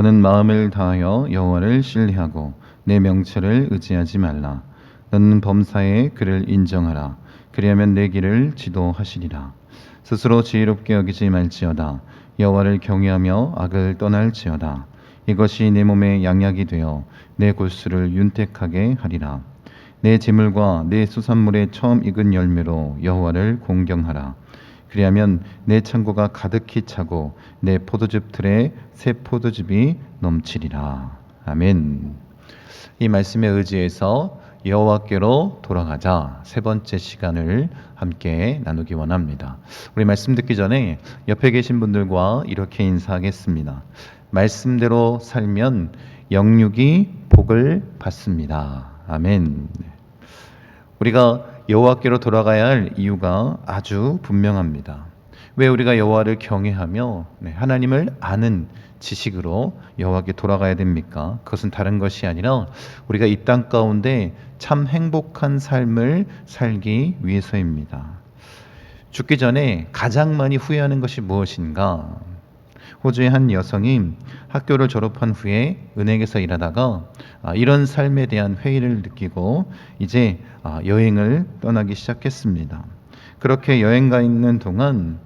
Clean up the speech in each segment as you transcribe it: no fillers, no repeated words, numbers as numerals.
너는 마음을 다하여 여호와를 신뢰하고 내 명철을 의지하지 말라. 너는 범사에 그를 인정하라. 그리하면 내 길을 지도하시리라. 스스로 지혜롭게 여기지 말지어다. 여호와를 경외하며 악을 떠날지어다. 이것이 내 몸에 양약이 되어 내 골수를 윤택하게 하리라. 내 재물과 내 수산물의 처음 익은 열매로 여호와를 공경하라. 그리하면 내 창고가 가득히 차고 내 포도즙 틀에 새 포도즙이 넘치리라. 아멘. 이 말씀에 의지해서 여호와께로 돌아가자 세 번째 시간을 함께 나누기 원합니다. 우리 말씀 듣기 전에 옆에 계신 분들과 이렇게 인사하겠습니다. 말씀대로 살면 영육이 복을 받습니다. 아멘. 우리가 여호와께로 돌아가야 할 이유가 아주 분명합니다. 왜 우리가 여호와를 경외하며 하나님을 아는 지식으로 여호와께 돌아가야 됩니까? 그것은 다른 것이 아니라 우리가 이 땅 가운데 참 행복한 삶을 살기 위해서입니다. 죽기 전에 가장 많이 후회하는 것이 무엇인가? 호주의 한 여성이 학교를 졸업한 후에 은행에서 일하다가 이런 삶에 대한 회의를 느끼고 이제 여행을 떠나기 시작했습니다. 그렇게 여행 가 있는 동안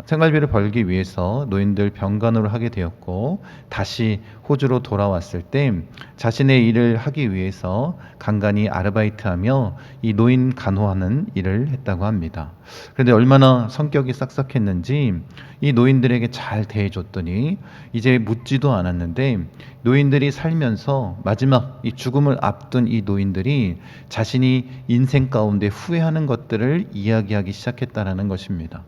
생활비를 벌기 위해서 노인들 병간호를 하게 되었고, 다시 호주로 돌아왔을 때 자신의 일을 하기 위해서 간간히 아르바이트하며 이 노인 간호하는 일을 했다고 합니다. 그런데 얼마나 성격이 싹싹했는지 이 노인들에게 잘 대해줬더니 이제 묻지도 않았는데, 노인들이 살면서 마지막 이 죽음을 앞둔 이 노인들이 자신이 인생 가운데 후회하는 것들을 이야기하기 시작했다는 것입니다.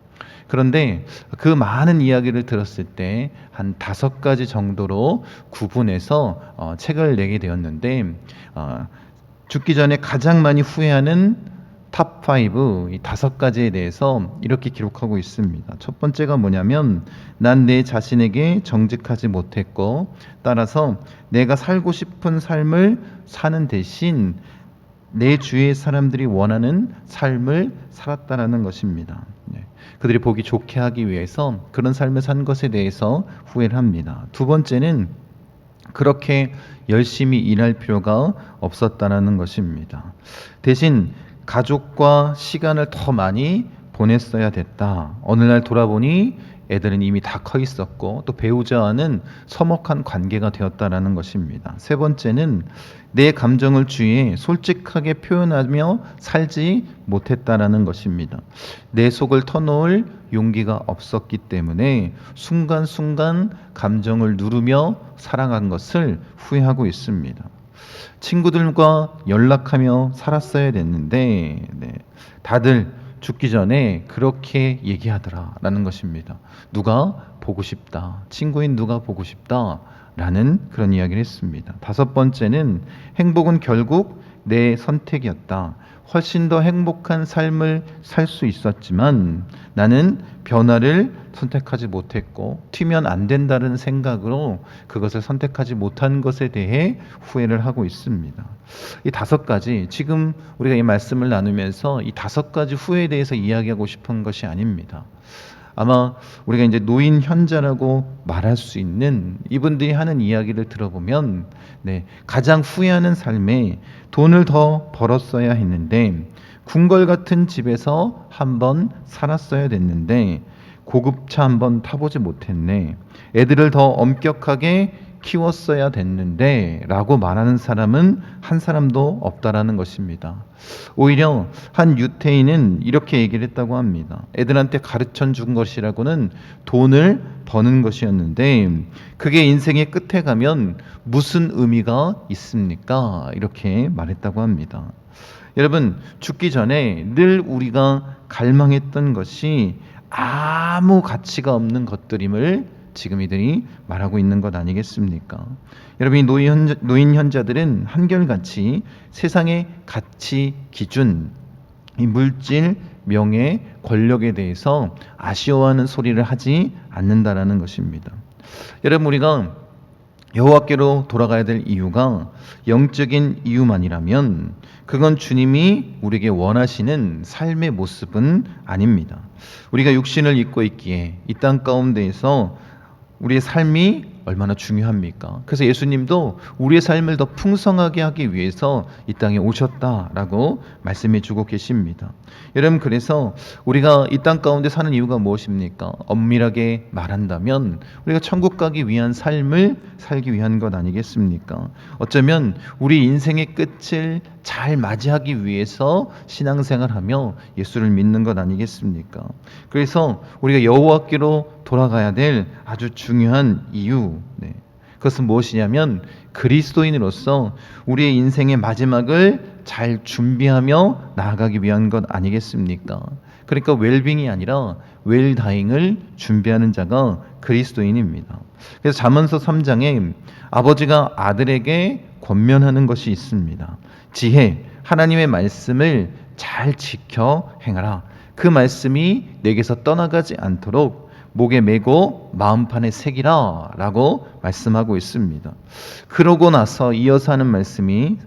그런데 그 많은 이야기를 들었을 때 한 5가지 정도로 구분해서 책을 내게 되었는데, 죽기 전에 가장 많이 후회하는 탑5, 이 5가지에 대해서 이렇게 기록하고 있습니다. 첫 번째가 뭐냐면, 난 내 자신에게 정직하지 못했고, 따라서 내가 살고 싶은 삶을 사는 대신 내 주위의 사람들이 원하는 삶을 살았다라는 것입니다. 그들이 보기 좋게 하기 위해서 그런 삶을 산 것에 대해서 후회를 합니다. 두 번째는 그렇게 열심히 일할 필요가 없었다는 것입니다. 대신 가족과 시간을 더 많이 보냈어야 됐다. 어느 날 돌아보니 애들은 이미 다 커 있었고 또 배우자와는 서먹한 관계가 되었다라는 것입니다. 세 번째는 내 감정을 주위에 솔직하게 표현하며 살지 못했다라는 것입니다. 내 속을 터놓을 용기가 없었기 때문에 순간순간 감정을 누르며 살아간 것을 후회하고 있습니다. 친구들과 연락하며 살았어야 됐는데 다들 죽기 전에 그렇게 얘기하더라라는 것입니다. 누가 보고 싶다, 친구인 누가 보고 싶다 라는 그런 이야기를 했습니다. 5번째는 행복은 결국 내 선택이었다. 훨씬 더 행복한 삶을 살 수 있었지만 나는 변화를 선택하지 못했고 튀면 안 된다는 생각으로 그것을 선택하지 못한 것에 대해 후회를 하고 있습니다. 이 5가지, 지금 우리가 이 말씀을 나누면서 이 5가지 후회에 대해서 이야기하고 싶은 것이 아닙니다. 아마 우리가 이제 노인 현자라고 말할 수 있는 이분들이 하는 이야기를 들어보면 가장 후회하는 삶에 돈을 더 벌었어야 했는데, 궁궐 같은 집에서 한번 살았어야 됐는데, 고급차 한번 타보지 못했네, 애들을 더 엄격하게 키웠어야 됐는데 라고 말하는 사람은 한 사람도 없다라는 것입니다. 오히려 한 유태인은 이렇게 얘기를 했다고 합니다. 애들한테 가르쳐 준 것이라고는 돈을 버는 것이었는데 그게 인생의 끝에 가면 무슨 의미가 있습니까? 이렇게 말했다고 합니다. 여러분, 죽기 전에 늘 우리가 갈망했던 것이 아무 가치가 없는 것들임을 지금 이들이 말하고 있는 것 아니겠습니까? 여러분, 이 노인 현자들은 한결같이 세상의 가치 기준, 이 물질, 명예, 권력에 대해서 아쉬워하는 소리를 하지 않는다라는 것입니다. 여러분, 우리가 여호와께로 돌아가야 될 이유가 영적인 이유만이라면 그건 주님이 우리에게 원하시는 삶의 모습은 아닙니다. 우리가 육신을 입고 있기에 이 땅 가운데에서 우리의 삶이 얼마나 중요합니까? 그래서 예수님도 우리의 삶을 더 풍성하게 하기 위해서 이 땅에 오셨다라고 말씀해 주고 계십니다. 여러분, 그래서 우리가 이 땅 가운데 사는 이유가 무엇입니까? 엄밀하게 말한다면 우리가 천국 가기 위한 삶을 살기 위한 것 아니겠습니까? 어쩌면 우리 인생의 끝을 잘 맞이하기 위해서 신앙생활하며 예수를 믿는 것 아니겠습니까? 그래서 우리가 여호와께로 돌아가야 될 아주 중요한 이유, 그것은 무엇이냐면 그리스도인으로서 우리의 인생의 마지막을 잘 준비하며 나아가기 위한 것 아니겠습니까? 그러니까 웰빙이 아니라 웰다잉을 준비하는 자가 그리스도인입니다. 그래서 잠언서 3장에 아버지가 아들에게 권면하는 것이 있습니다. 지혜, 하나님의 말씀을 잘 지켜 행하라. 그 말씀이 내게서 떠나가지 않도록 목에 메고 마음판에 새기라 라고 말씀하고 있습니다. 그러고 나서 이어서 하는 말씀이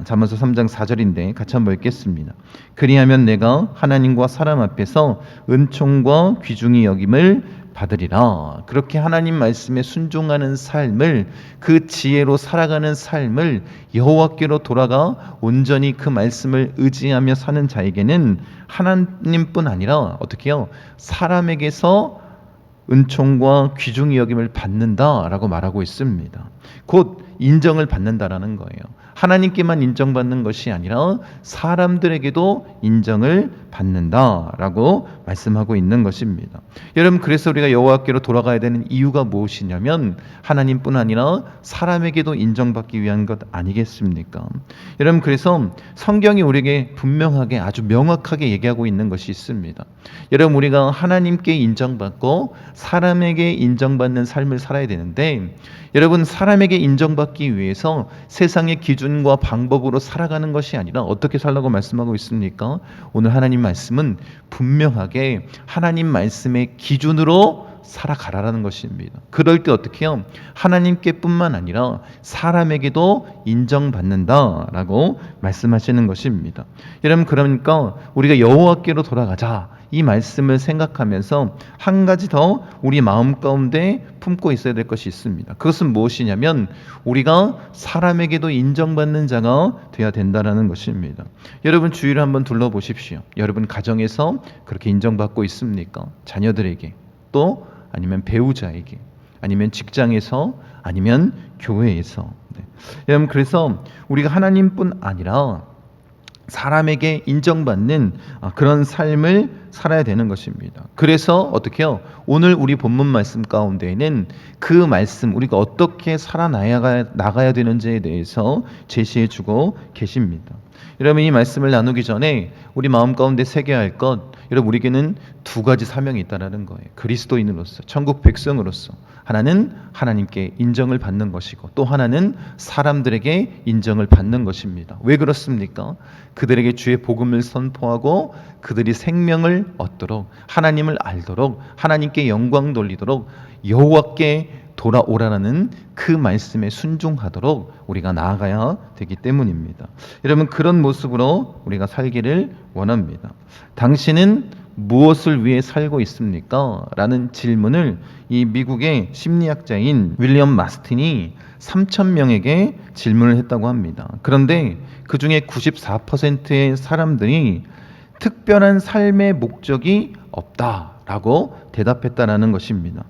잠언서 3장 4절인데 같이 한번 읽겠습니다. 그리하면 내가 하나님과 사람 앞에서 은총과 귀중히 여김을 받으리라. 그렇게 하나님 말씀에 순종하는 삶을, 그 지혜로 살아가는 삶을, 여호와께로 돌아가 온전히 그 말씀을 의지하며 사는 자에게는 하나님뿐 아니라 어떻게 해요? 사람에게서 은총과 귀중히 여김을 받는다라고 말하고 있습니다. 곧 인정을 받는다라는 거예요. 하나님께만 인정받는 것이 아니라 사람들에게도 인정을 받는다라고 말씀하고 있는 것입니다. 여러분, 그래서 우리가 여호와께로 돌아가야 되는 이유가 무엇이냐면 하나님뿐 아니라 사람에게도 인정받기 위한 것 아니겠습니까? 여러분, 그래서 성경이 우리에게 분명하게, 아주 명확하게 얘기하고 있는 것이 있습니다. 여러분, 우리가 하나님께 인정받고 사람에게 인정받는 삶을 살아야 되는데, 여러분, 사람에게 인정받기 위해서 세상의 기준과 방법으로 살아가는 것이 아니라 어떻게 살라고 말씀하고 있습니까? 오늘 하나님 말씀은 분명하게 하나님 말씀의 기준으로 살아가라라는 것입니다. 그럴 때 어떻게 해요? 하나님께뿐만 아니라 사람에게도 인정받는다라고 말씀하시는 것입니다. 여러분, 그러니까 우리가 여호와께로 돌아가자, 이 말씀을 생각하면서 한 가지 더 우리 마음 가운데 품고 있어야 될 것이 있습니다. 그것은 무엇이냐면 우리가 사람에게도 인정받는 자가 되어야 된다는 것입니다. 여러분, 주위를 한번 둘러보십시오. 여러분 가정에서 그렇게 인정받고 있습니까? 자녀들에게, 또 아니면 배우자에게, 아니면 직장에서, 아니면 교회에서. 여러분, 그래서 우리가 하나님뿐 아니라 사람에게 인정받는 그런 삶을 살아야 되는 것입니다. 그래서 어떻게 해요? 오늘 우리 본문 말씀 가운데에는 그 말씀, 우리가 어떻게 살아나가야 되는지에 대해서 제시해주고 계십니다. 여러분, 이 말씀을 나누기 전에 우리 마음 가운데 새겨야 할 것, 여러분, 우리에게는 두 가지 사명이 있다는 거예요. 그리스도인으로서, 천국 백성으로서. 하나는 하나님께 인정을 받는 것이고, 또 하나는 사람들에게 인정을 받는 것입니다. 왜 그렇습니까? 그들에게 주의 복음을 선포하고 그들이 생명을 얻도록, 하나님을 알도록, 하나님께 영광 돌리도록, 여호와께 돌아오라는 그 말씀에 순종하도록 우리가 나아가야 되기 때문입니다. 여러분, 그런 모습으로 우리가 살기를 원합니다. 당신은 무엇을 위해 살고 있습니까? 라는 질문을 이 미국의 심리학자인 윌리엄 마스틴이 3,000명에게 질문을 했다고 합니다. 그런데 그 중에 94%의 사람들이 특별한 삶의 목적이 없다라고 대답했다라는 것입니다.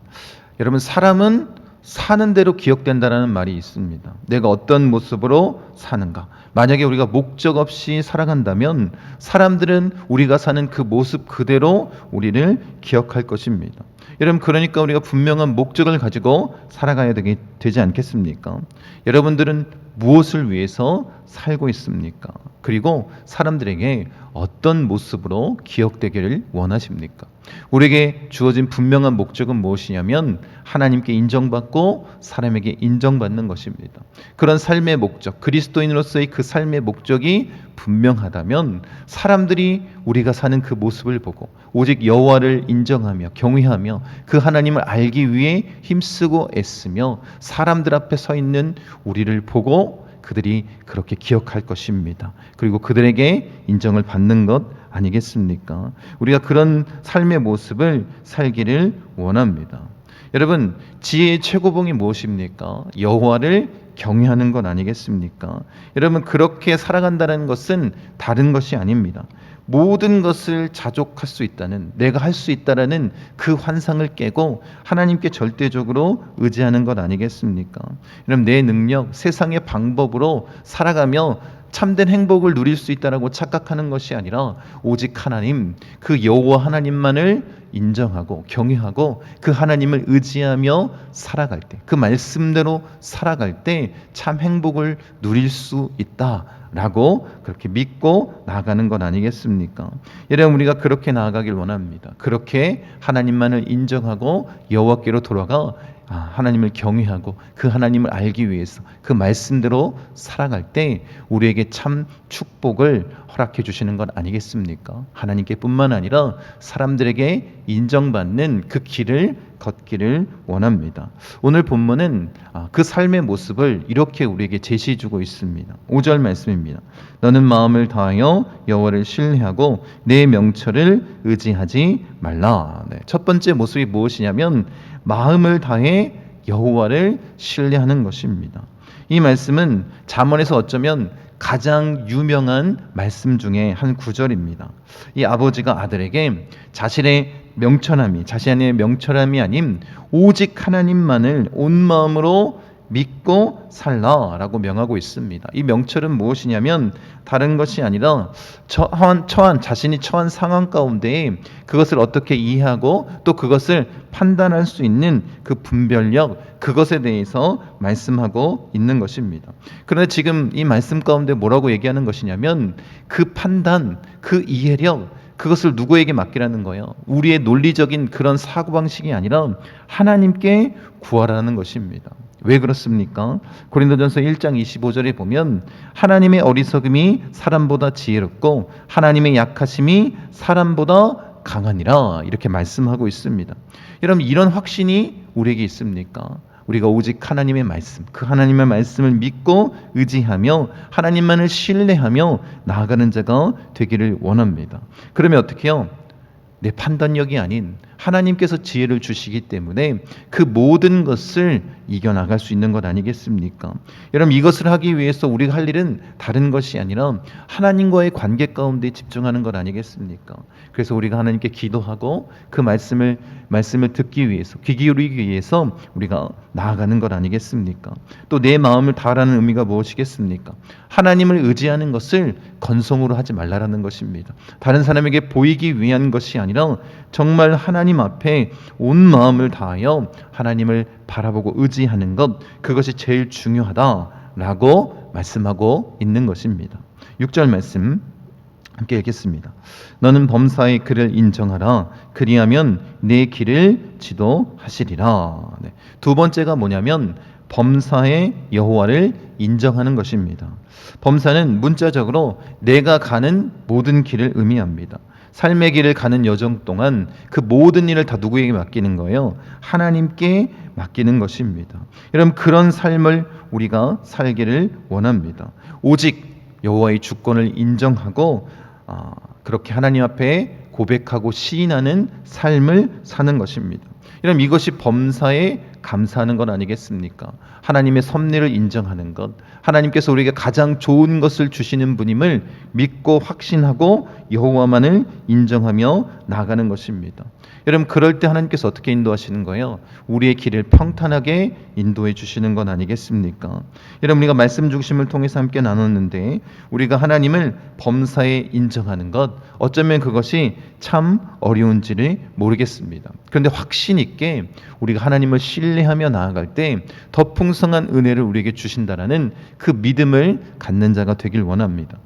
여러분, 사람은 사는 대로 기억된다라는 말이 있습니다. 내가 어떤 모습으로 사는가. 만약에 우리가 목적 없이 살아간다면 사람들은 우리가 사는 그 모습 그대로 우리를 기억할 것입니다. 여러분, 그러니까 우리가 분명한 목적을 가지고 살아가야 되지 않겠습니까? 여러분들은 무엇을 위해서 살고 있습니까? 그리고 사람들에게 어떤 모습으로 기억되기를 원하십니까? 우리에게 주어진 분명한 목적은 무엇이냐면 하나님께 인정받고 사람에게 인정받는 것입니다. 그런 삶의 목적, 그리스도인으로서의 그 삶의 목적이 분명하다면 사람들이 우리가 사는 그 모습을 보고 오직 여호와를 인정하며 경외하며 그 하나님을 알기 위해 힘쓰고 애쓰며 사람들 앞에 서 있는 우리를 보고 그들이 그렇게 기억할 것입니다. 그리고 그들에게 인정을 받는 것 아니겠습니까? 우리가 그런 삶의 모습을 살기를 원합니다. 여러분, 지혜의 최고봉이 무엇입니까? 여호와를 경외하는 것 아니겠습니까? 여러분, 그렇게 살아간다는 것은 다른 것이 아닙니다. 모든 것을 자족할 수 있다는, 내가 할 수 있다라는 그 환상을 깨고 하나님께 절대적으로 의지하는 것 아니겠습니까? 여러분, 내 능력, 세상의 방법으로 살아가며 참된 행복을 누릴 수 있다라고 착각하는 것이 아니라 오직 하나님, 그 여호와 하나님만을 인정하고 경외하고 그 하나님을 의지하며 살아갈 때, 그 말씀대로 살아갈 때 참 행복을 누릴 수 있다라고 그렇게 믿고 나아가는 것 아니겠습니까? 여러분, 우리가 그렇게 나아가길 원합니다. 그렇게 하나님만을 인정하고 여호와께로 돌아가 하나님을 경외하고 그 하나님을 알기 위해서 그 말씀대로 살아갈 때 우리에게 참 축복을 허락해 주시는 것 아니겠습니까? 하나님께 뿐만 아니라 사람들에게 인정받는 그 길을 걷기를 원합니다. 오늘 본문은 그 삶의 모습을 이렇게 우리에게 제시해 주고 있습니다. 5절 말씀입니다. 너는 마음을 다하여 여호와를 신뢰하고 내 명철을 의지하지 말라. 첫 번째 모습이 무엇이냐면 마음을 다해 여호와를 신뢰하는 것입니다. 이 말씀은 잠언에서 어쩌면 가장 유명한 말씀 중에 한 구절입니다. 이 아버지가 아들에게 자신의 명철함이 아닌 오직 하나님만을 온 마음으로 믿고 살라라고 명하고 있습니다. 이 명철은 무엇이냐면 다른 것이 아니라 자신이 처한 상황 가운데 그것을 어떻게 이해하고 또 그것을 판단할 수 있는 그 분별력, 그것에 대해서 말씀하고 있는 것입니다. 그런데 지금 이 말씀 가운데 뭐라고 얘기하는 것이냐면 그 판단, 그 이해력, 그것을 누구에게 맡기라는 거예요? 우리의 논리적인 그런 사고방식이 아니라 하나님께 구하라는 것입니다. 왜 그렇습니까? 고린도전서 1장 25절에 보면 하나님의 어리석음이 사람보다 지혜롭고 하나님의 약하심이 사람보다 강하니라 이렇게 말씀하고 있습니다. 여러분, 이런 확신이 우리에게 있습니까? 우리가 오직 하나님의 말씀, 그 하나님의 말씀을 믿고 의지하며 하나님만을 신뢰하며 나아가는 자가 되기를 원합니다. 그러면 어떻게 해요? 내 판단력이 아닌 하나님께서 지혜를 주시기 때문에 그 모든 것을 이겨나갈 수 있는 것 아니겠습니까? 여러분, 이것을 하기 위해서 우리가 할 일은 다른 것이 아니라 하나님과의 관계 가운데 집중하는 것 아니겠습니까? 그래서 우리가 하나님께 기도하고 그 말씀을 듣기 위해서, 귀 기울이기 위해서 우리가 나아가는 것 아니겠습니까? 또 내 마음을 다하라는 의미가 무엇이겠습니까? 하나님을 의지하는 것을 건성으로 하지 말라라는 것입니다. 다른 사람에게 보이기 위한 것이 아니라 정말 하나님 앞에 온 마음을 다하여 하나님을 바라보고 의지하는 것, 그것이 제일 중요하다라고 말씀하고 있는 것입니다. 6절 말씀 함께 읽겠습니다. 너는 범사의 그를 인정하라. 그리하면 내 길을 지도하시리라. 두 번째가 뭐냐면 범사의 여호와를 인정하는 것입니다. 범사는 문자적으로 내가 가는 모든 길을 의미합니다. 삶의 길을 가는 여정 동안 그 모든 일을 다 누구에게 맡기는 거예요? 하나님께 맡기는 것입니다. 여러분, 그런 삶을 우리가 살기를 원합니다. 오직 여호와의 주권을 인정하고 그렇게 하나님 앞에 고백하고 시인하는 삶을 사는 것입니다. 여러분, 이것이 범사에 감사하는 것 아니겠습니까? 하나님의 섭리를 인정하는 것, 하나님께서 우리에게 가장 좋은 것을 주시는 분임을 믿고 확신하고 여호와만을 인정하며 나아가는 것입니다. 여러분, 그럴 때 하나님께서 어떻게 인도하시는 거예요? 우리의 길을 평탄하게 인도해 주시는 건 아니겠습니까? 여러분, 우리가 말씀 중심을 통해서 함께 나눴는데 우리가 하나님을 범사에 인정하는 것, 어쩌면 그것이 참 어려운지를 모르겠습니다. 그런데 확신 있게 우리가 하나님을 신뢰하며 나아갈 때 더 풍성한 은혜를 우리에게 주신다라는 그 믿음을 갖는 자가 되길 원합니다.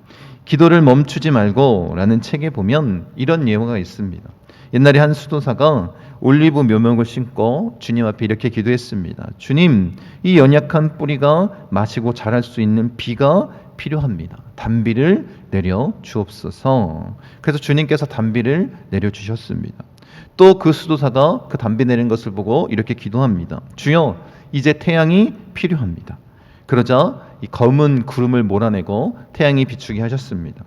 기도를 멈추지 말고 라는 책에 보면 이런 예화가 있습니다. 옛날에 한 수도사가 올리브 묘목을 심고 주님 앞에 이렇게 기도했습니다. 주님, 이 연약한 뿌리가 마시고 자랄 수 있는 비가 필요합니다. 단비를 내려 주옵소서. 그래서 주님께서 단비를 내려 주셨습니다. 또 그 수도사가 그 단비 내린 것을 보고 이렇게 기도합니다. 주여, 이제 태양이 필요합니다. 그러자 이 검은 구름을 몰아내고 태양이 비추게 하셨습니다.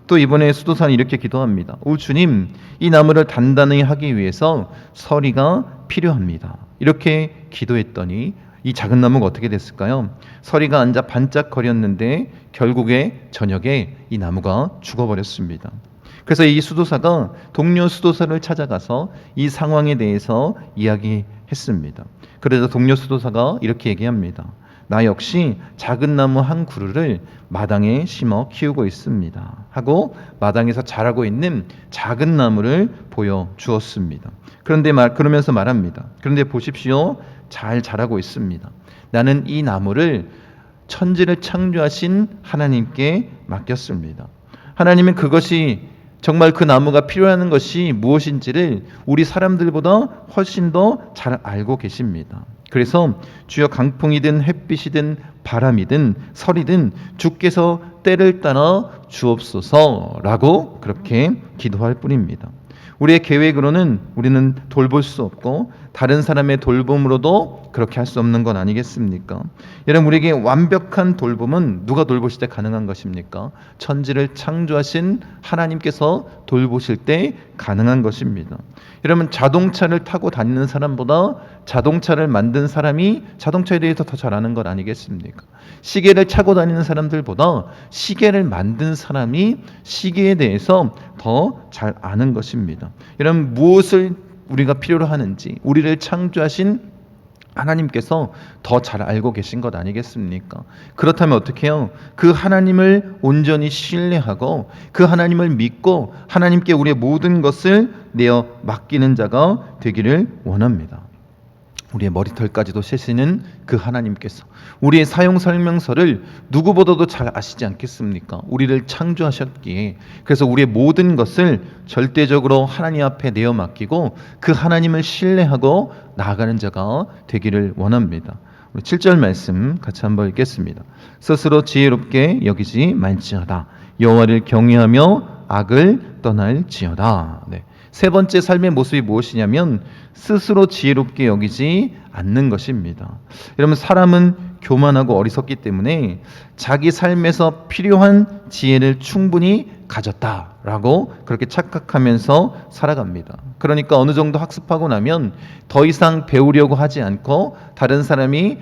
또 이번에 수도사는 이렇게 기도합니다. 오 주님, 이 나무를 단단히 하기 위해서 서리가 필요합니다. 이렇게 기도했더니 이 작은 나무가 어떻게 됐을까요? 서리가 앉아 반짝거렸는데 결국에 저녁에 이 나무가 죽어버렸습니다. 그래서 이 수도사가 동료 수도사를 찾아가서 이 상황에 대해서 이야기했습니다. 그래서 동료 수도사가 이렇게 얘기합니다. 나 역시 작은 나무 한 그루를 마당에 심어 키우고 있습니다. 하고 마당에서 자라고 있는 작은 나무를 보여주었습니다. 그러면서 말합니다. 그런데 보십시오. 잘 자라고 있습니다. 나는 이 나무를 천지를 창조하신 하나님께 맡겼습니다. 하나님은 그것이 정말 그 나무가 필요한 것이 무엇인지를 우리 사람들보다 훨씬 더 잘 알고 계십니다. 그래서 주여 강풍이든 햇빛이든 바람이든 설이든 주께서 때를 따라 주옵소서라고 그렇게 기도할 뿐입니다. 우리의 계획으로는 우리는 돌볼 수 없고 다른 사람의 돌봄으로도 그렇게 할 수 없는 건 아니겠습니까? 여러분, 우리에게 완벽한 돌봄은 누가 돌보실 때 가능한 것입니까? 천지를 창조하신 하나님께서 돌보실 때 가능한 것입니다. 여러분, 자동차를 타고 다니는 사람보다 자동차를 만든 사람이 자동차에 대해서 더 잘 아는 것 아니겠습니까? 시계를 차고 다니는 사람들보다 시계를 만든 사람이 시계에 대해서 더 잘 아는 것입니다. 여러분, 무엇을 우리가 필요로 하는지 우리를 창조하신 하나님께서 더 잘 알고 계신 것 아니겠습니까? 그렇다면 어떻게 해요? 그 하나님을 온전히 신뢰하고 그 하나님을 믿고 하나님께 우리의 모든 것을 내어 맡기는 자가 되기를 원합니다. 우리의 머리털까지도 세시는 그 하나님께서 우리의 사용 설명서를 누구보다도 잘 아시지 않겠습니까? 우리를 창조하셨기에 그래서 우리의 모든 것을 절대적으로 하나님 앞에 내어 맡기고 그 하나님을 신뢰하고 나아가는 자가 되기를 원합니다. 우리 7절 말씀 같이 한번 읽겠습니다. 스스로 지혜롭게 여기지 말지어다. 여호와를 경외하며 악을 떠날지어다. 네. 세 번째 삶의 모습이 무엇이냐면 스스로 지혜롭게 여기지 않는 것입니다. 여러분, 사람은 교만하고 어리석기 때문에 자기 삶에서 필요한 지혜를 충분히 가졌다라고 그렇게 착각하면서 살아갑니다. 그러니까 어느 정도 학습하고 나면 더 이상 배우려고 하지 않고 다른 사람의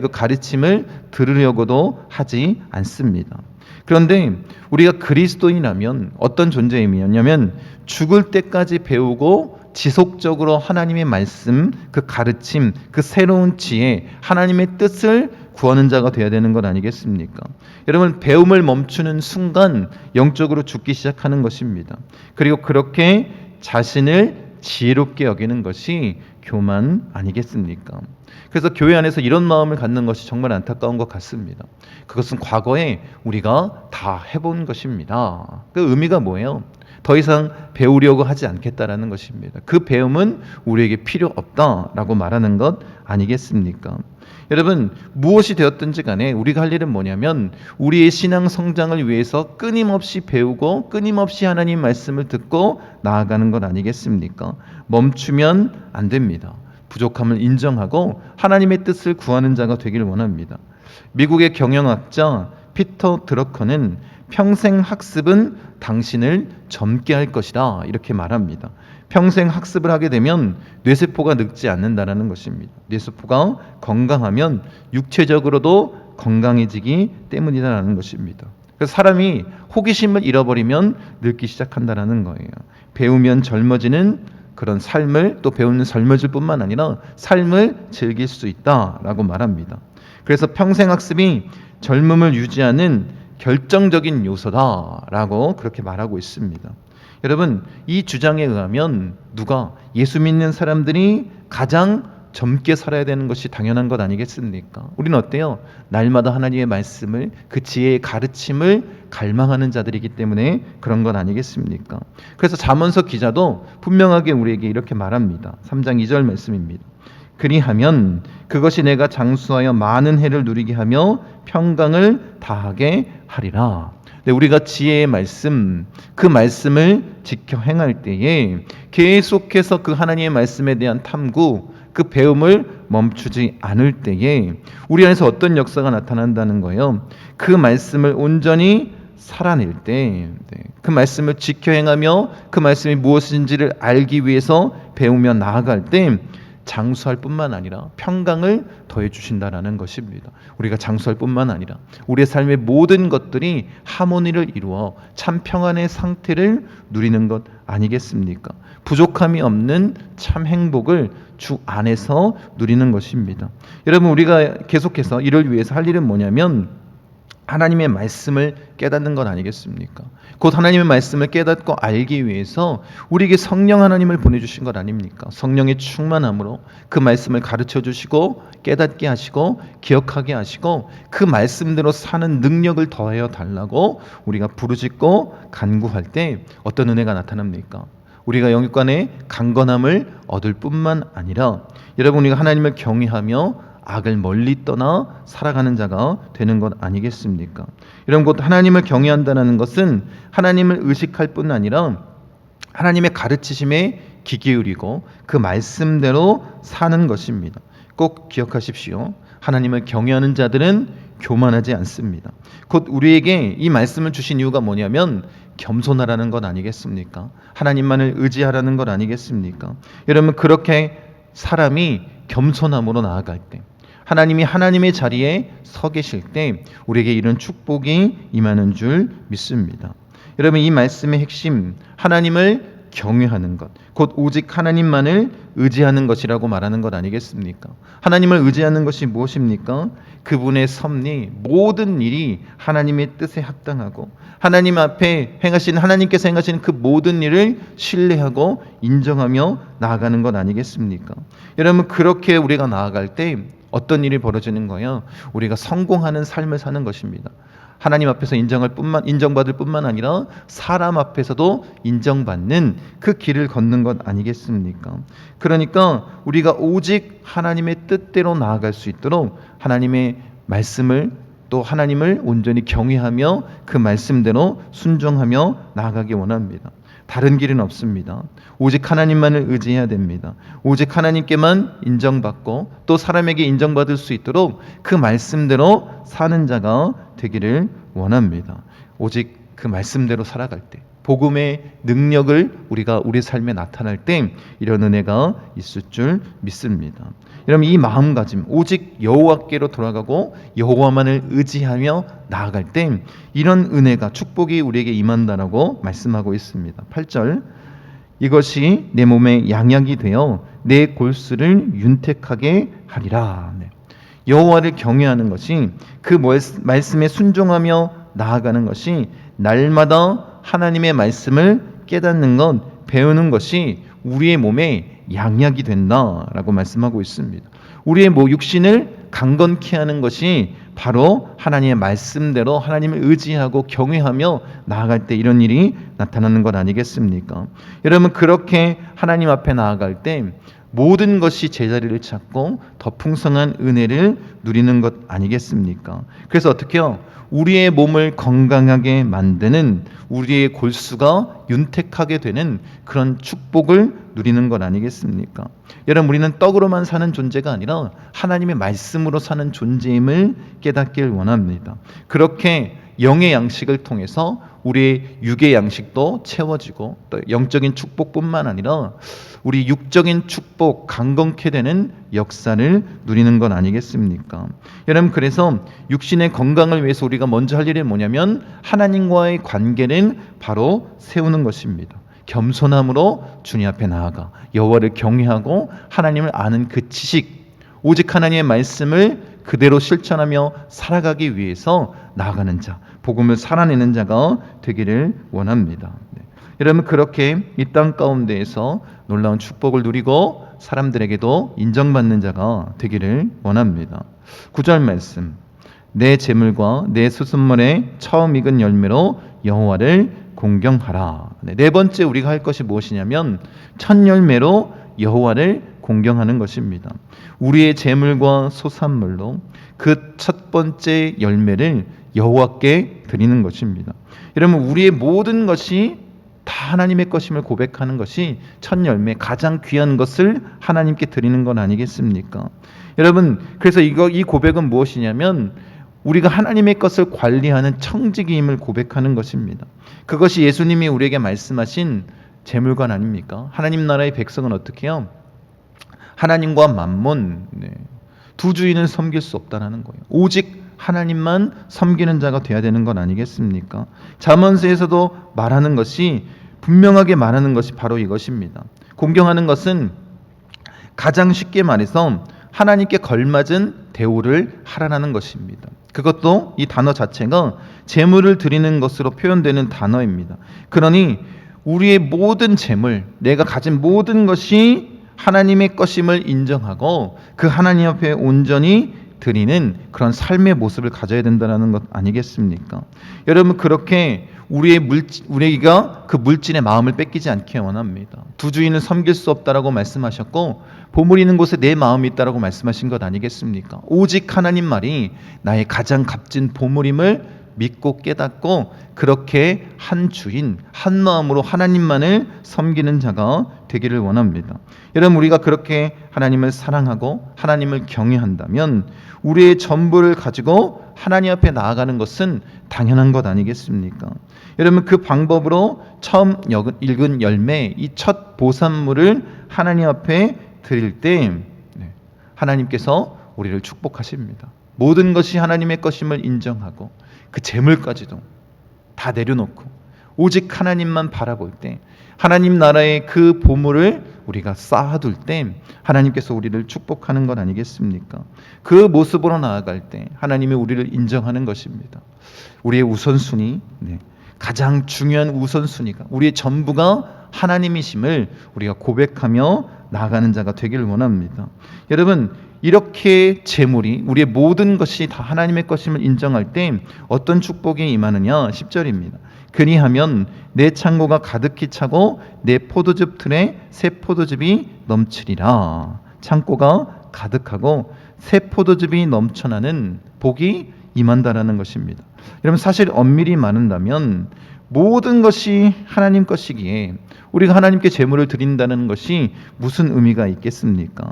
그 가르침을 들으려고도 하지 않습니다. 그런데 우리가 그리스도인이라면 어떤 존재이냐면 죽을 때까지 배우고 지속적으로 하나님의 말씀, 그 가르침, 그 새로운 지혜, 하나님의 뜻을 구하는 자가 되어야 되는 것 아니겠습니까? 여러분, 배움을 멈추는 순간 영적으로 죽기 시작하는 것입니다. 그리고 그렇게 자신을 지혜롭게 여기는 것이 교만 아니겠습니까? 그래서 교회 안에서 이런 마음을 갖는 것이 정말 안타까운 것 같습니다. 그것은 과거에 우리가 다 해본 것입니다. 그 의미가 뭐예요? 더 이상 배우려고 하지 않겠다라는 것입니다. 그 배움은 우리에게 필요 없다라고 말하는 것 아니겠습니까? 여러분, 무엇이 되었든지 간에 우리가 할 일은 뭐냐면 우리의 신앙 성장을 위해서 끊임없이 배우고 끊임없이 하나님 말씀을 듣고 나아가는 것 아니겠습니까? 멈추면 안 됩니다. 부족함을 인정하고 하나님의 뜻을 구하는 자가 되기를 원합니다. 미국의 경영학자 피터 드러커는 평생 학습은 당신을 젊게 할 것이다 이렇게 말합니다. 평생 학습을 하게 되면 뇌세포가 늙지 않는다는 것입니다. 뇌세포가 건강하면 육체적으로도 건강해지기 때문이라는 것입니다. 그래서 사람이 호기심을 잃어버리면 늙기 시작한다는 거예요. 배우면 젊어지는 그런 삶을 또 배우는 젊어질 뿐만 아니라 삶을 즐길 수 있다라고 말합니다. 그래서 평생 학습이 젊음을 유지하는 결정적인 요소다라고 그렇게 말하고 있습니다. 여러분, 이 주장에 의하면 누가 예수 믿는 사람들이 가장 젊게 살아야 되는 것이 당연한 것 아니겠습니까? 우리는 어때요? 날마다 하나님의 말씀을 그 지혜의 가르침을 갈망하는 자들이기 때문에 그런 것 아니겠습니까? 그래서 잠언서 기자도 분명하게 우리에게 이렇게 말합니다. 3장 2절 말씀입니다. 그리하면 그것이 내가 장수하여 많은 해를 누리게 하며 평강을 다하게 하리라. 네, 우리가 지혜의 말씀, 그 말씀을 지켜 행할 때에 계속해서 그 하나님의 말씀에 대한 탐구, 그 배움을 멈추지 않을 때에 우리 안에서 어떤 역사가 나타난다는 거예요. 그 말씀을 온전히 살아낼 때, 그 말씀을 지켜 행하며 그 말씀이 무엇인지를 알기 위해서 배우며 나아갈 때 장수할 뿐만 아니라 평강을 더해 주신다라는 것입니다. 우리가 장수할 뿐만 아니라 우리의 삶의 모든 것들이 하모니를 이루어 참 평안의 상태를 누리는 것 아니겠습니까? 부족함이 없는 참 행복을 주 안에서 누리는 것입니다. 여러분, 우리가 계속해서 이를 위해서 할 일은 뭐냐면 하나님의 말씀을 깨닫는 것 아니겠습니까? 곧 하나님의 말씀을 깨닫고 알기 위해서 우리에게 성령 하나님을 보내주신 것 아닙니까? 성령의 충만함으로 그 말씀을 가르쳐 주시고 깨닫게 하시고 기억하게 하시고 그 말씀대로 사는 능력을 더하여 달라고 우리가 부르짖고 간구할 때 어떤 은혜가 나타납니까? 우리가 영육간의 강건함을 얻을 뿐만 아니라 여러분, 우리가 하나님을 경외하며 악을 멀리 떠나 살아가는 자가 되는 것 아니겠습니까? 이런 것, 하나님을 경외한다는 것은 하나님을 의식할 뿐 아니라 하나님의 가르치심에 귀 기울이고 그 말씀대로 사는 것입니다. 꼭 기억하십시오. 하나님을 경외하는 자들은 교만하지 않습니다. 곧 우리에게 이 말씀을 주신 이유가 뭐냐면 겸손하라는 것 아니겠습니까? 하나님만을 의지하라는 것 아니겠습니까? 여러분, 그렇게 사람이 겸손함으로 나아갈 때, 하나님이 하나님의 자리에 서 계실 때 우리에게 이런 축복이 임하는 줄 믿습니다. 여러분, 이 말씀의 핵심, 하나님을 경외하는 것, 곧 오직 하나님만을 의지하는 것이라고 말하는 것 아니겠습니까? 하나님을 의지하는 것이 무엇입니까? 그분의 섭리, 모든 일이 하나님의 뜻에 합당하고 하나님 앞에 행하신, 하나님께서 행하시는 그 모든 일을 신뢰하고 인정하며 나아가는 것 아니겠습니까? 여러분, 그렇게 우리가 나아갈 때 어떤 일이 벌어지는 거예요? 우리가 성공하는 삶을 사는 것입니다. 하나님 앞에서 인정받을 뿐만 아니라 사람 앞에서도 인정받는 그 길을 걷는 것 아니겠습니까? 그러니까 우리가 오직 하나님의 뜻대로 나아갈 수 있도록 하나님의 말씀을, 또 하나님을 온전히 경외하며 그 말씀대로 순종하며 나아가기 원합니다. 다른 길은 없습니다. 오직 하나님만을 의지해야 됩니다. 오직 하나님께만 인정받고 또 사람에게 인정받을 수 있도록 그 말씀대로 사는 자가 되기를 원합니다. 오직 그 말씀대로 살아갈 때, 복음의 능력을 우리가 우리 삶에 나타날 때 이런 은혜가 있을 줄 믿습니다. 여러분, 이 마음가짐, 오직 여호와께로 돌아가고 여호와만을 의지하며 나아갈 때 이런 은혜가, 축복이 우리에게 임한다라고 말씀하고 있습니다. 8절, 이것이 내 몸에 양약이 되어 내 골수를 윤택하게 하리라. 여호와를 경외하는 것이, 그 말씀에 순종하며 나아가는 것이, 날마다 하나님의 말씀을 깨닫는 것, 배우는 것이 우리의 몸에 양약이 된다라고 말씀하고 있습니다. 우리의 육신을 강건케 하는 것이 바로 하나님의 말씀대로 하나님을 의지하고 경외하며 나아갈 때 이런 일이 나타나는 것 아니겠습니까? 여러분, 그렇게 하나님 앞에 나아갈 때 모든 것이 제자리를 찾고 더 풍성한 은혜를 누리는 것 아니겠습니까? 그래서 어떻게요? 우리의 몸을 건강하게 만드는, 우리의 골수가 윤택하게 되는 그런 축복을 누리는 것 아니겠습니까? 여러분, 우리는 떡으로만 사는 존재가 아니라 하나님의 말씀으로 사는 존재임을 깨닫길 원합니다. 그렇게 영의 양식을 통해서 우리의 육의 양식도 채워지고 또 영적인 축복뿐만 아니라 우리 육적인 축복, 강건케 되는 역사를 누리는 건 아니겠습니까? 여러분, 그래서 육신의 건강을 위해서 우리가 먼저 할 일이 뭐냐면 하나님과의 관계는 바로 세우는 것입니다. 겸손함으로 주님 앞에 나아가 여호와를 경외하고 하나님을 아는 그 지식, 오직 하나님의 말씀을 그대로 실천하며 살아가기 위해서 나아가는 자, 복음을 살아내는 자가 되기를 원합니다. 여러분, 그렇게 이 땅 가운데에서 놀라운 축복을 누리고 사람들에게도 인정받는 자가 되기를 원합니다. 9절 말씀, 내 재물과 내 수순물의 처음 익은 열매로 여호와를 공경하라. 네 번째 우리가 할 것이 무엇이냐면 첫 열매로 여호와를 공경하는 것입니다. 우리의 재물과 소산물로 그 첫 번째 열매를 여호와께 드리는 것입니다. 여러분, 우리의 모든 것이 다 하나님의 것임을 고백하는 것이 첫 열매, 가장 귀한 것을 하나님께 드리는 건 아니겠습니까? 여러분, 그래서 이 고백은 무엇이냐면 우리가 하나님의 것을 관리하는 청지기임을 고백하는 것입니다. 그것이 예수님이 우리에게 말씀하신 재물관 아닙니까? 하나님 나라의 백성은 어떻게 해요? 하나님과 만몬, 두 주인을 섬길 수 없다는 거예요. 오직 하나님만 섬기는 자가 돼야 되는 건 아니겠습니까? 잠언서에서도 말하는 것이, 분명하게 말하는 것이 바로 이것입니다. 공경하는 것은 가장 쉽게 말해서 하나님께 걸맞은 대우를 하라는 것입니다. 그것도 이 단어 자체가 재물을 드리는 것으로 표현되는 단어입니다. 그러니 우리의 모든 재물, 내가 가진 모든 것이 하나님의 것임을 인정하고 그 하나님 앞에 온전히 드리는 그런 삶의 모습을 가져야 된다는 것 아니겠습니까? 여러분, 그렇게 우리가 그 물질의 마음을 뺏기지 않게 원합니다. 두 주인을 섬길 수 없다라고 말씀하셨고, 보물 있는 곳에 내 마음이 있다라고 말씀하신 것 아니겠습니까? 오직 하나님 말이 나의 가장 값진 보물임을 믿고 깨닫고 그렇게 한 주인, 한 마음으로 하나님만을 섬기는 자가 되기를 원합니다. 여러분, 우리가 그렇게 하나님을 사랑하고 하나님을 경외한다면 우리의 전부를 가지고 하나님 앞에 나아가는 것은 당연한 것 아니겠습니까? 여러분, 그 방법으로 처음 읽은 열매, 이 첫 보산물을 하나님 앞에 드릴 때 하나님께서 우리를 축복하십니다. 모든 것이 하나님의 것임을 인정하고 그 재물까지도 다 내려놓고 오직 하나님만 바라볼 때, 하나님 나라의 그 보물을 우리가 쌓아둘 때 하나님께서 우리를 축복하는 것 아니겠습니까? 그 모습으로 나아갈 때 하나님이 우리를 인정하는 것입니다. 우리의 우선순위, 가장 중요한 우선순위가, 우리의 전부가 하나님이심을 우리가 고백하며 나아가는 자가 되기를 원합니다. 여러분, 이렇게 재물이, 우리의 모든 것이 다 하나님의 것임을 인정할 때 어떤 축복이 임하느냐? 10절입니다. 그리하면 내 창고가 가득히 차고 내 포도즙 틀에 새 포도즙이 넘치리라. 창고가 가득하고 새 포도즙이 넘쳐나는 복이 임한다라는 것입니다. 여러분, 사실 엄밀히 말한다면 모든 것이 하나님 것이기에 우리가 하나님께 제물을 드린다는 것이 무슨 의미가 있겠습니까?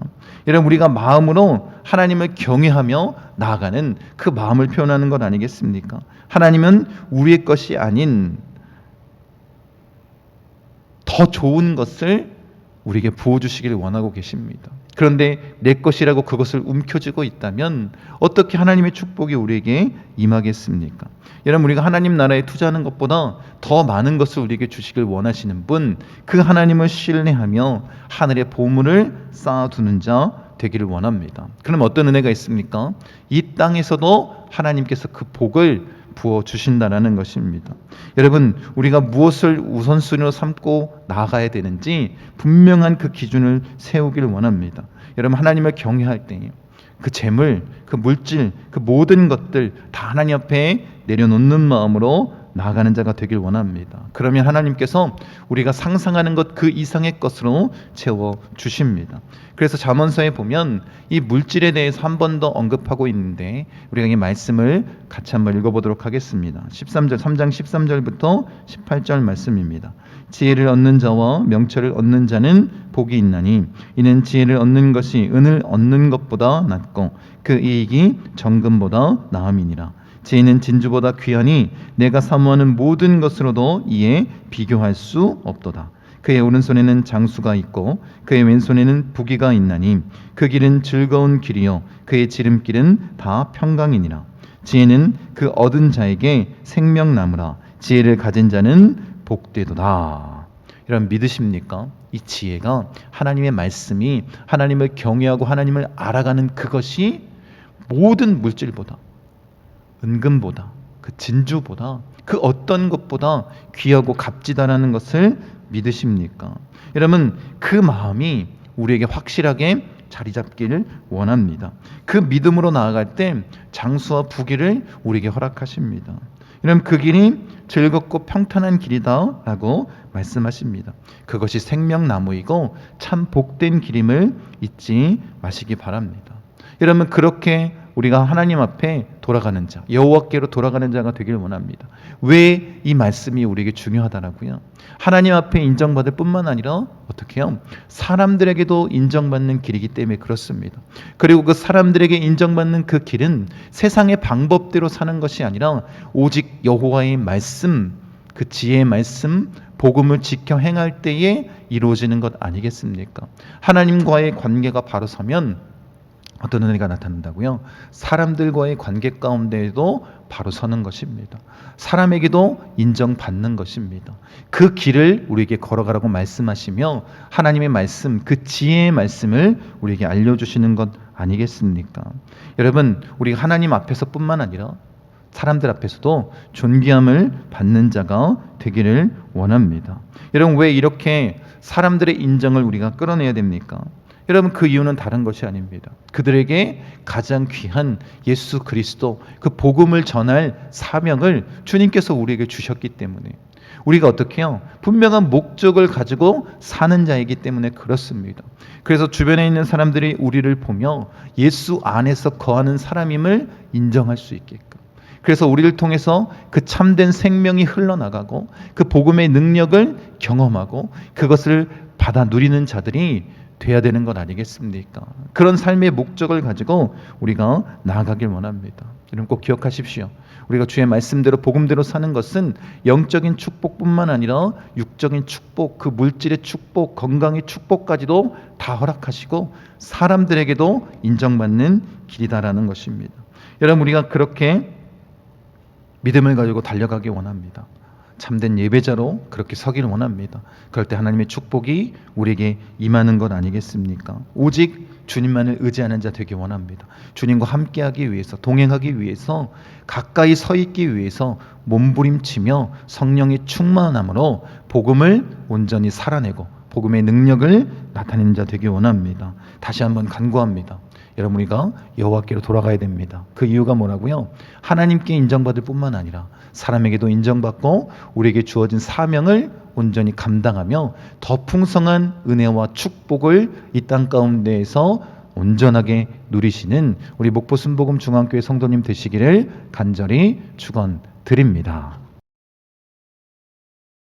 여러분, 우리가 마음으로 하나님을 경외하며 나아가는 그 마음을 표현하는 것 아니겠습니까? 하나님은 우리의 것이 아닌 더 좋은 것을 우리에게 부어주시기를 원하고 계십니다. 그런데 내 것이라고 그것을 움켜쥐고 있다면 어떻게 하나님의 축복이 우리에게 임하겠습니까? 여러분, 우리가 하나님 나라에 투자하는 것보다 더 많은 것을 우리에게 주시길 원하시는 분, 그 하나님을 신뢰하며 하늘의 보물을 쌓아두는 자 되기를 원합니다. 그럼 어떤 은혜가 있습니까? 이 땅에서도 하나님께서 그 복을 부어주신다는 것입니다. 여러분, 우리가 무엇을 우선순위로 삼고 나아가야 되는지 분명한 그 기준을 세우기를 원합니다. 여러분, 하나님을 경외할 때 그 재물, 그 물질, 그 모든 것들 다 하나님 앞에 내려놓는 마음으로 나아가는 자가 되길 원합니다. 그러면 하나님께서 우리가 상상하는 것 그 이상의 것으로 채워주십니다. 그래서 잠언서에 보면 이 물질에 대해서 한 번 더 언급하고 있는데 우리가 이 말씀을 같이 한번 읽어보도록 하겠습니다. 13절, 3장 13절부터 18절 말씀입니다. 지혜를 얻는 자와 명철을 얻는 자는 복이 있나니 이는 지혜를 얻는 것이 은을 얻는 것보다 낫고 그 이익이 정금보다 나음이니라. 지혜는 진주보다 귀하니 내가 사모하는 모든 것으로도 이에 비교할 수 없도다. 그의 오른손에는 장수가 있고 그의 왼손에는 부귀가 있나니 그 길은 즐거운 길이요 그의 지름길은 다 평강이니라. 지혜는 그 얻은 자에게 생명나무라. 지혜를 가진 자는 복되도다. 여러분, 믿으십니까? 이 지혜가, 하나님의 말씀이, 하나님을 경외하고 하나님을 알아가는 그것이 모든 물질보다, 은금보다, 그 진주보다, 그 어떤 것보다 귀하고 값지다라는 것을 믿으십니까? 여러분, 그 마음이 우리에게 확실하게 자리 잡기를 원합니다. 그 믿음으로 나아갈 때 장수와 부귀를 우리에게 허락하십니다. 여러분, 그 길이 즐겁고 평탄한 길이다 라고 말씀하십니다. 그것이 생명나무이고 참 복된 길임을 잊지 마시기 바랍니다. 여러분, 그렇게 우리가 하나님 앞에 돌아가는 자, 여호와께로 돌아가는 자가 되길 원합니다. 왜 이 말씀이 우리에게 중요하다라고요? 하나님 앞에 인정받을 뿐만 아니라 어떻게 해요? 사람들에게도 인정받는 길이기 때문에 그렇습니다. 그리고 그 사람들에게 인정받는 그 길은 세상의 방법대로 사는 것이 아니라 오직 여호와의 말씀, 그 지혜의 말씀, 복음을 지켜 행할 때에 이루어지는 것 아니겠습니까? 하나님과의 관계가 바로 서면 어떤 은혜가 나타난다고요? 사람들과의 관계 가운데에도 바로 서는 것입니다. 사람에게도 인정받는 것입니다. 그 길을 우리에게 걸어가라고 말씀하시며 하나님의 말씀, 그 지혜의 말씀을 우리에게 알려주시는 것 아니겠습니까? 여러분, 우리가 하나님 앞에서뿐만 아니라 사람들 앞에서도 존귀함을 받는 자가 되기를 원합니다. 여러분, 왜 이렇게 사람들의 인정을 우리가 끌어내야 됩니까? 여러분, 그 이유는 다른 것이 아닙니다. 그들에게 가장 귀한 예수 그리스도, 그 복음을 전할 사명을 주님께서 우리에게 주셨기 때문에, 우리가 어떻게 해요? 분명한 목적을 가지고 사는 자이기 때문에 그렇습니다. 그래서 주변에 있는 사람들이 우리를 보며 예수 안에서 거하는 사람임을 인정할 수 있게끔, 그래서 우리를 통해서 그 참된 생명이 흘러나가고 그 복음의 능력을 경험하고 그것을 받아 누리는 자들이 돼야 되는 것 아니겠습니까? 그런 삶의 목적을 가지고 우리가 나아가길 원합니다. 여러분, 꼭 기억하십시오. 우리가 주의 말씀대로 복음대로 사는 것은 영적인 축복뿐만 아니라 육적인 축복, 그 물질의 축복, 건강의 축복까지도 다 허락하시고 사람들에게도 인정받는 길이다라는 것입니다. 여러분, 우리가 그렇게 믿음을 가지고 달려가기 원합니다. 참된 예배자로 그렇게 서기를 원합니다. 그럴 때 하나님의 축복이 우리에게 임하는 것 아니겠습니까? 오직 주님만을 의지하는 자 되기 원합니다. 주님과 함께하기 위해서, 동행하기 위해서, 가까이 서 있기 위해서 몸부림치며 성령의 충만함으로 복음을 온전히 살아내고 복음의 능력을 나타내는 자 되기 원합니다. 다시 한번 간구합니다. 여러분, 우리가 여호와께로 돌아가야 됩니다. 그 이유가 뭐라고요? 하나님께 인정받을 뿐만 아니라 사람에게도 인정받고 우리에게 주어진 사명을 온전히 감당하며 더 풍성한 은혜와 축복을 이 땅 가운데에서 온전하게 누리시는 우리 목포 순복음 중앙교회 성도님 되시기를 간절히 축원드립니다.